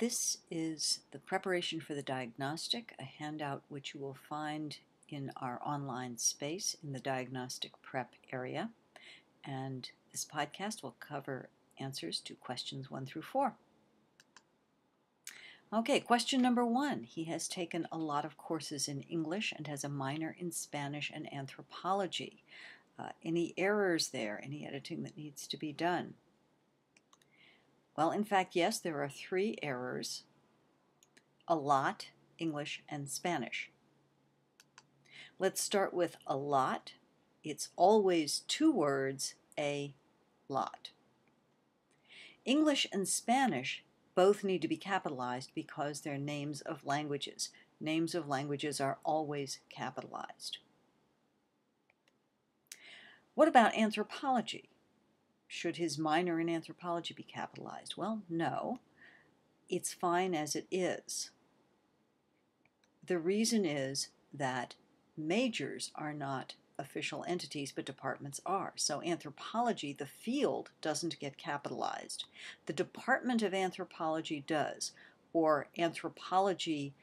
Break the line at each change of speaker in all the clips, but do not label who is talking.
This is the preparation for the diagnostic, a handout which you will find in our online space in the diagnostic prep area. And this podcast will cover answers to questions 1 through 4. Okay, question number 1. He has taken a lot of courses in English and has a minor in Spanish and anthropology. Any errors there? Any editing that needs to be done? Well, in fact, yes, there are 3 errors. A lot, English, and Spanish. Let's start with a lot. It's always 2 words, a lot. English and Spanish both need to be capitalized because they're names of languages. Names of languages are always capitalized. What about anthropology? Should his minor in anthropology be capitalized? Well, no. It's fine as it is. The reason is that majors are not official entities, but departments are. So anthropology, the field, doesn't get capitalized. The Department of Anthropology does, or anthropology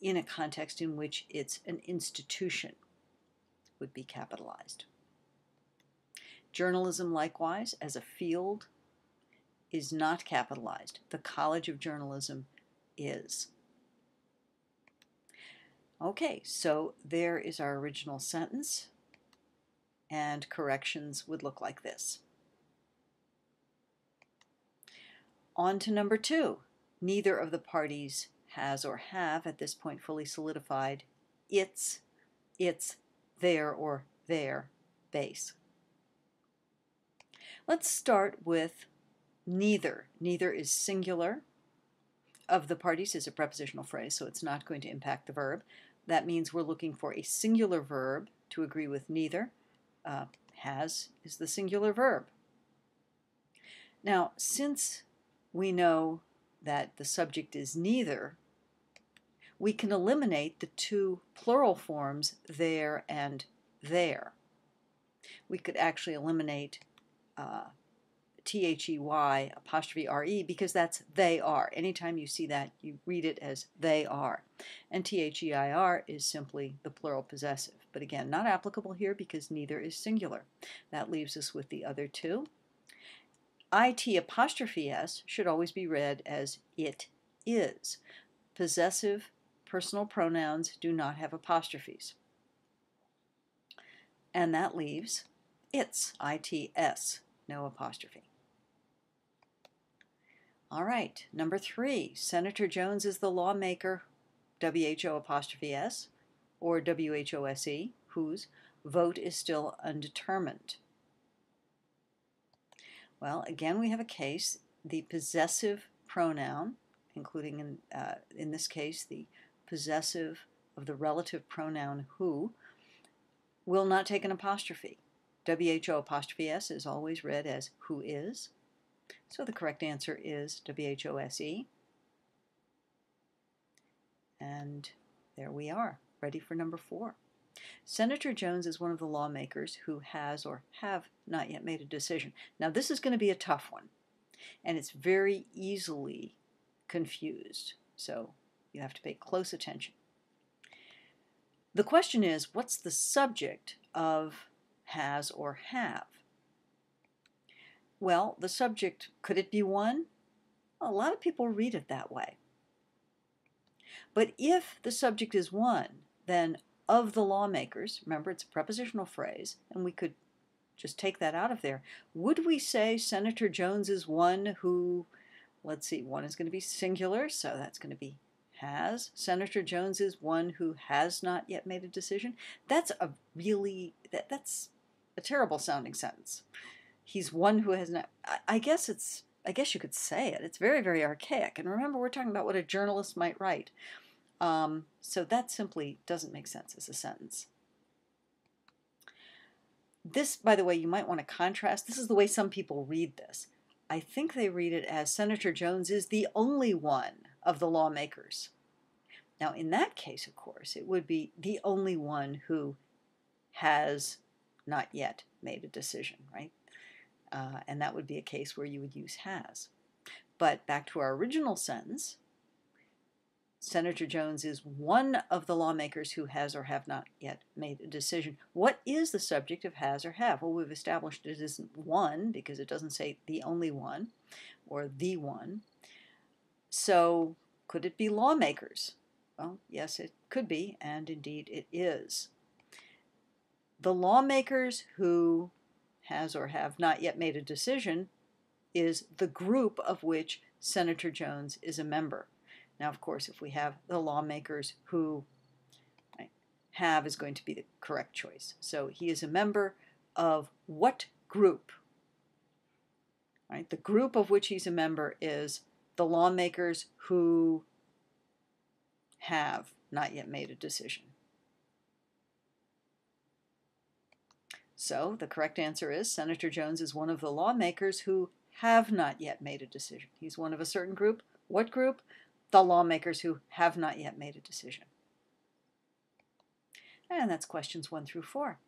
in a context in which it's an institution would be capitalized. Journalism, likewise, as a field, is not capitalized. The College of Journalism is. Okay, so there is our original sentence, and corrections would look like this. On to number 2. Neither of the parties has or have at this point fully solidified its, their, or their base. Let's start with neither. Neither is singular. Of the parties is a prepositional phrase, so it's not going to impact the verb. That means we're looking for a singular verb to agree with neither. Has is the singular verb. Now, since we know that the subject is neither, we can eliminate the 2 plural forms there and there. We could actually eliminate THEY apostrophe RE because that's they are. Anytime you see that, you read it as they are. And THEIR is simply the plural possessive. But again, not applicable here because neither is singular. That leaves us with the other 2. IT apostrophe S should always be read as it is. Possessive personal pronouns do not have apostrophes. And that leaves its, ITS, no apostrophe. All right, number 3, Senator Jones is the lawmaker, WHO apostrophe S, or WHOSE, whose vote is still undetermined. Well, again, we have a case. The possessive pronoun, including in this case the possessive of the relative pronoun who, will not take an apostrophe. WHO apostrophe S is always read as who is. So the correct answer is WHOSE. And there we are, ready for number 4. Senator Jones is one of the lawmakers who has or have not yet made a decision. Now this is going to be a tough one, and it's very easily confused, so you have to pay close attention. The question is, what's the subject of has or have? Well, the subject, could it be one? A lot of people read it that way. But if the subject is one, then of the lawmakers, remember it's a prepositional phrase, and we could just take that out of there. Would we say Senator Jones is one who, let's see, one is going to be singular, so that's going to be has. Senator Jones is one who has not yet made a decision. That's a really, that's a terrible sounding sentence. He's one who has not, I guess you could say it. It's very, very archaic. And remember, we're talking about what a journalist might write. So that simply doesn't make sense as a sentence. This, by the way, you might want to contrast. This is the way some people read this. I think they read it as Senator Jones is the only one of the lawmakers. Now, in that case, of course, it would be the only one who has not yet made a decision, right? And that would be a case where you would use has. But back to our original sentence, Senator Jones is one of the lawmakers who has or have not yet made a decision. What is the subject of has or have? Well, we've established it isn't one because it doesn't say the only one or the one. So could it be lawmakers? Well, yes, it could be, and indeed it is. The lawmakers who has or have not yet made a decision is the group of which Senator Jones is a member. Now, of course, if we have the lawmakers who have is going to be the correct choice. So he is a member of what group? Right? The group of which he's a member is the lawmakers who have not yet made a decision. So the correct answer is Senator Jones is one of the lawmakers who have not yet made a decision. He's one of a certain group. What group? The lawmakers who have not yet made a decision. And that's questions 1 through 4.